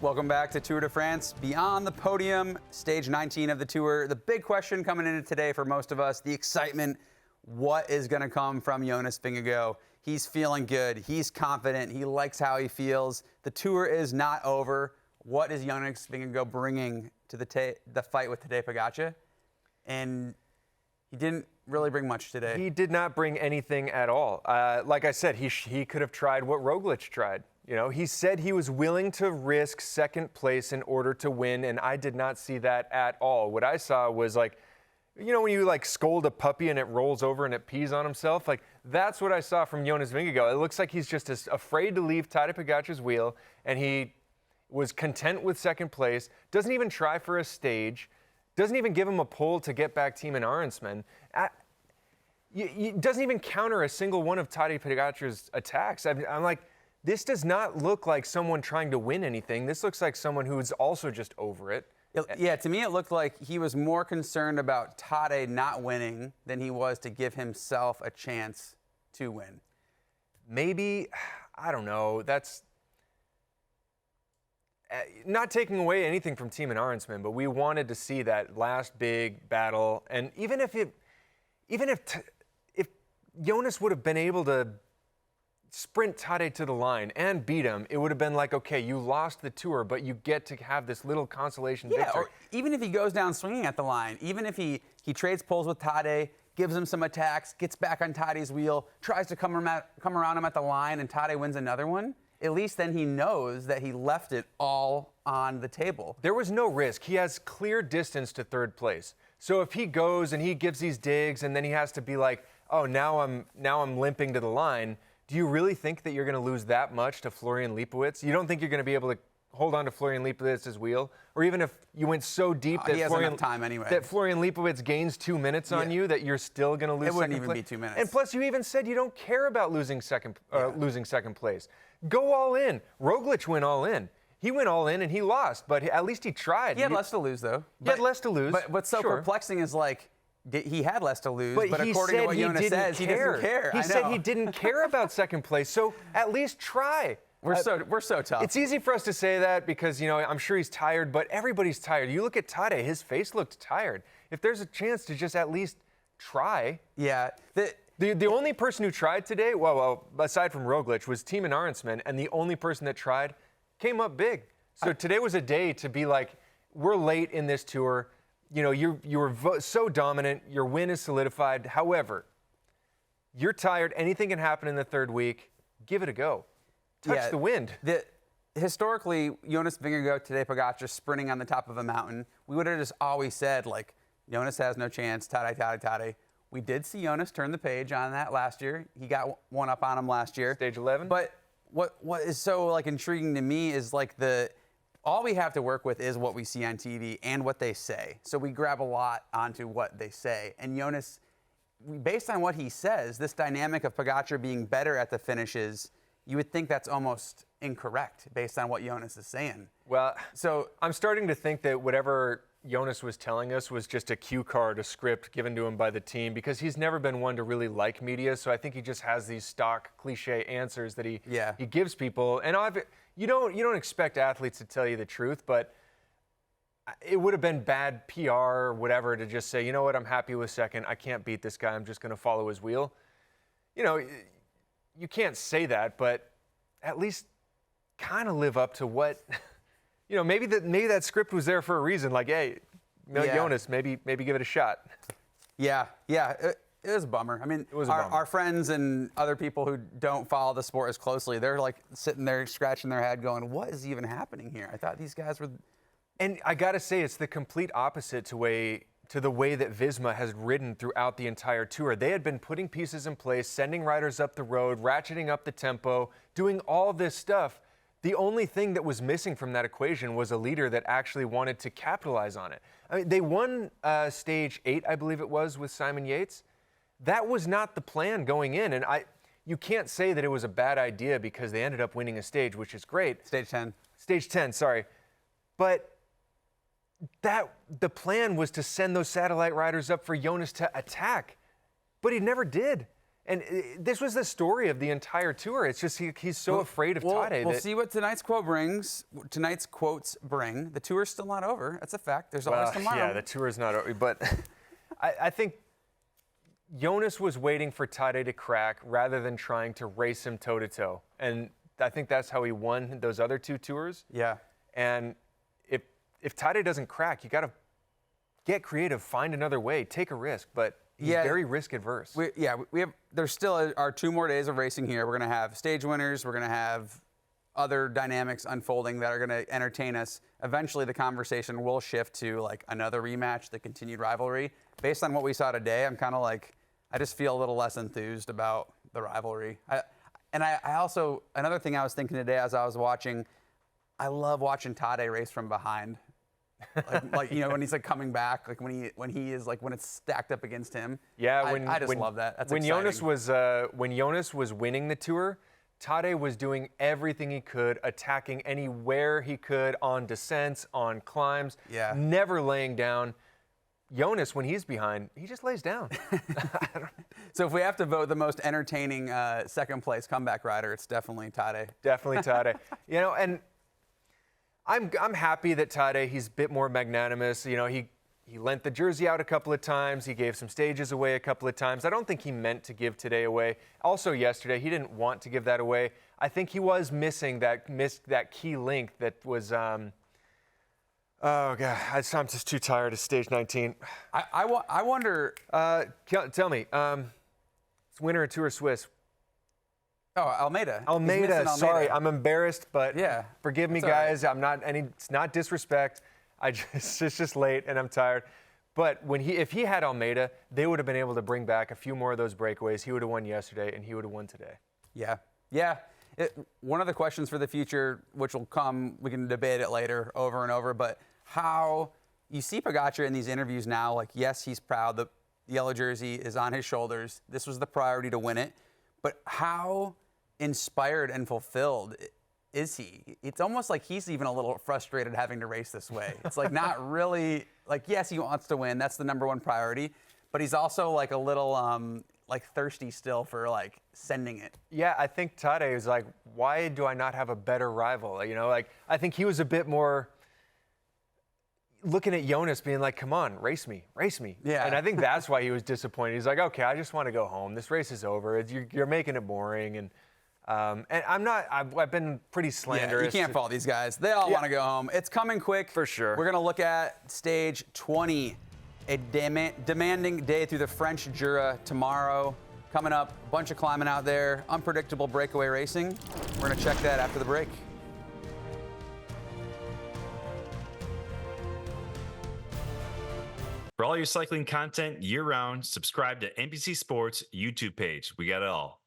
Welcome back to Tour de France Beyond the Podium, stage 19 of the Tour. The big question coming into today for most of us, the excitement, what is going to come from Jonas Vingegaard? He's feeling good. He's confident. He likes how he feels. The Tour is not over. What is Jonas Vingegaard bringing to the fight with Tadej Pogacar? And he didn't really bring much today. He did not bring anything at all. Like I said, he could have tried what Roglic tried. You know, he said he was willing to risk second place in order to win, and I did not see that at all. What I saw was like, you know, when you like scold a puppy and it rolls over and it pees on himself, like that's what I saw from Jonas Vingegaard. It looks like he's just afraid to leave Tadej Pogacar's wheel, and he was content with second place, doesn't even try for a stage, doesn't even give him a pull to get back Team and Arensman. Doesn't even counter a single one of Tadej Pogacar's attacks. I'm like, this does not look like someone trying to win anything. This looks like someone who's also just over it. Yeah, to me it looked like he was more concerned about Tadej not winning than he was to give himself a chance to win. Maybe, I don't know, that's not taking away anything from Team and Arensman, but we wanted to see that last big battle. And even if Jonas would have been able to sprint Tadej to the line and beat him, it would have been like, okay, you lost the Tour, but you get to have this little consolation victory. Or even if he goes down swinging at the line, even if he trades poles with Tadej, gives him some attacks, gets back on Tadej's wheel, tries to come around him at the line, and Tadej wins another one, at least then he knows that he left it all on the table. There was no risk. He has clear distance to third place. So if he goes and he gives these digs and then he has to be like, oh, now I'm limping to the line, do you really think that you're going to lose that much to Florian Lipowitz? You don't think you're going to be able to hold on to Florian Lipowitz's wheel? Or even if you went so deep that, he has enough time anyway. That Florian Lipowitz gains 2 minutes on you, that you're still going to lose second place? It wouldn't even be 2 minutes. And plus, you even said you don't care about losing second place. Go all in. Roglic went all in. He went all in and he lost, but at least he tried. He had less to lose, though. He had less to lose. But what's so perplexing is like, he had less to lose, but according to what Jonas says, he doesn't care. He said he didn't care about second place, so at least try. We're so tough. It's easy for us to say that because, you know, I'm sure he's tired, but everybody's tired. You look at Tadej, his face looked tired. If there's a chance to just at least try. Yeah. The only person who tried today, well, aside from Roglic, was Team and Arensman, and the only person that tried came up big. So today was a day to be like, we're late in this Tour. You know, you were so dominant. Your win is solidified. However, you're tired. Anything can happen in the third week. Give it a go. Touch the wind. Historically, Jonas Vingegaard, Tadej Pogacar sprinting on the top of a mountain, we would have just always said, like, Jonas has no chance, Tadej. We did see Jonas turn the page on that last year. He got one up on him last year. Stage 11. But what is so, like, intriguing to me is, like, all we have to work with is what we see on TV and what they say. So we grab a lot onto what they say. And Jonas, based on what he says, this dynamic of Pogacar being better at the finishes, you would think that's almost incorrect based on what Jonas is saying. Well, so I'm starting to think that whatever Jonas was telling us was just a cue card, a script given to him by the team, because he's never been one to really like media. So I think he just has these stock cliche answers that he gives people. And you don't expect athletes to tell you the truth, but it would have been bad PR or whatever to just say, you know what, I'm happy with second. I can't beat this guy. I'm just going to follow his wheel. You know, you can't say that, but at least kind of live up to what, you know, maybe that script was there for a reason. Like, hey, Jonas, maybe give it a shot. Yeah. It was a bummer. I mean, our friends and other people who don't follow the sport as closely, they're like sitting there scratching their head going, what is even happening here? I thought these guys were... And I got to say, it's the complete opposite to the way that Visma has ridden throughout the entire Tour. They had been putting pieces in place, sending riders up the road, ratcheting up the tempo, doing all this stuff. The only thing that was missing from that equation was a leader that actually wanted to capitalize on it. I mean, they won stage 8, I believe it was, with Simon Yates. That was not the plan going in, and you can't say that it was a bad idea because they ended up winning a stage, which is great. Stage 10. Stage 10, sorry. But the plan was to send those satellite riders up for Jonas to attack, but he never did. And this was the story of the entire tour. It's just he's so afraid of Tadej. We'll see what tonight's quote brings. Tonight's quotes bring. The tour's still not over. That's a fact. There's always tomorrow. Yeah, the tour is not over. But I think Jonas was waiting for Tadej to crack rather than trying to race him toe-to-toe. And I think that's how he won those other 2 tours. Yeah. And if Tadej doesn't crack, you got to get creative, find another way, take a risk. But he's very risk adverse. There's still our 2 more days of racing here. We're going to have stage winners. We're going to have other dynamics unfolding that are going to entertain us. Eventually, the conversation will shift to like another rematch, the continued rivalry. Based on what we saw today, I'm kind of like, I just feel a little less enthused about the rivalry. I also, another thing I was thinking today as I was watching, I love watching Tadej race from behind. like when he's like coming back, like when he is like when it's stacked up against him. Yeah, I just love that. That's when exciting. when Jonas was winning the tour, Tadej was doing everything he could, attacking anywhere he could on descents, on climbs, never laying down. Jonas, when he's behind, he just lays down. So if we have to vote the most entertaining second place comeback rider, it's definitely Tadej. Definitely Tadej. And I'm happy that Tadej, he's a bit more magnanimous. He lent the jersey out a couple of times. He gave some stages away a couple of times. I don't think he meant to give today away. Also yesterday, he didn't want to give that away. I think he was missing that key link that was. Oh God, I'm just too tired of stage 19. I wonder. Tell me, it's winner of Tour Swiss. Oh, Almeida. Almeida. Sorry, I'm embarrassed, but forgive me, guys. Right. I'm not any. It's not disrespect. It's just late and I'm tired. But if he had Almeida, they would have been able to bring back a few more of those breakaways. He would have won yesterday, and he would have won today. Yeah. One of the questions for the future, which will come, we can debate it later over and over, but how you see Pogacar in these interviews now, like, yes, he's proud. The yellow jersey is on his shoulders. This was the priority to win it. But how inspired and fulfilled is he? It's almost like he's even a little frustrated having to race this way. It's like not really, like, yes, he wants to win. That's the number one priority. But he's also like a little like thirsty still for like sending it. Yeah, I think Tadej is like, why do I not have a better rival? Like I think he was a bit more looking at Jonas being like, come on, race me. Yeah. And I think that's why he was disappointed. He's like, okay, I just want to go home. This race is over. You're making it boring. And I'm not, I've been pretty slanderous. You can't fault these guys. They all want to go home. It's coming quick. For sure. We're going to look at stage 20, a demanding day through the French Jura tomorrow. Coming up, a bunch of climbing out there, unpredictable breakaway racing. We're going to check that after the break. For all your cycling content year-round, subscribe to NBC Sports YouTube page. We got it all.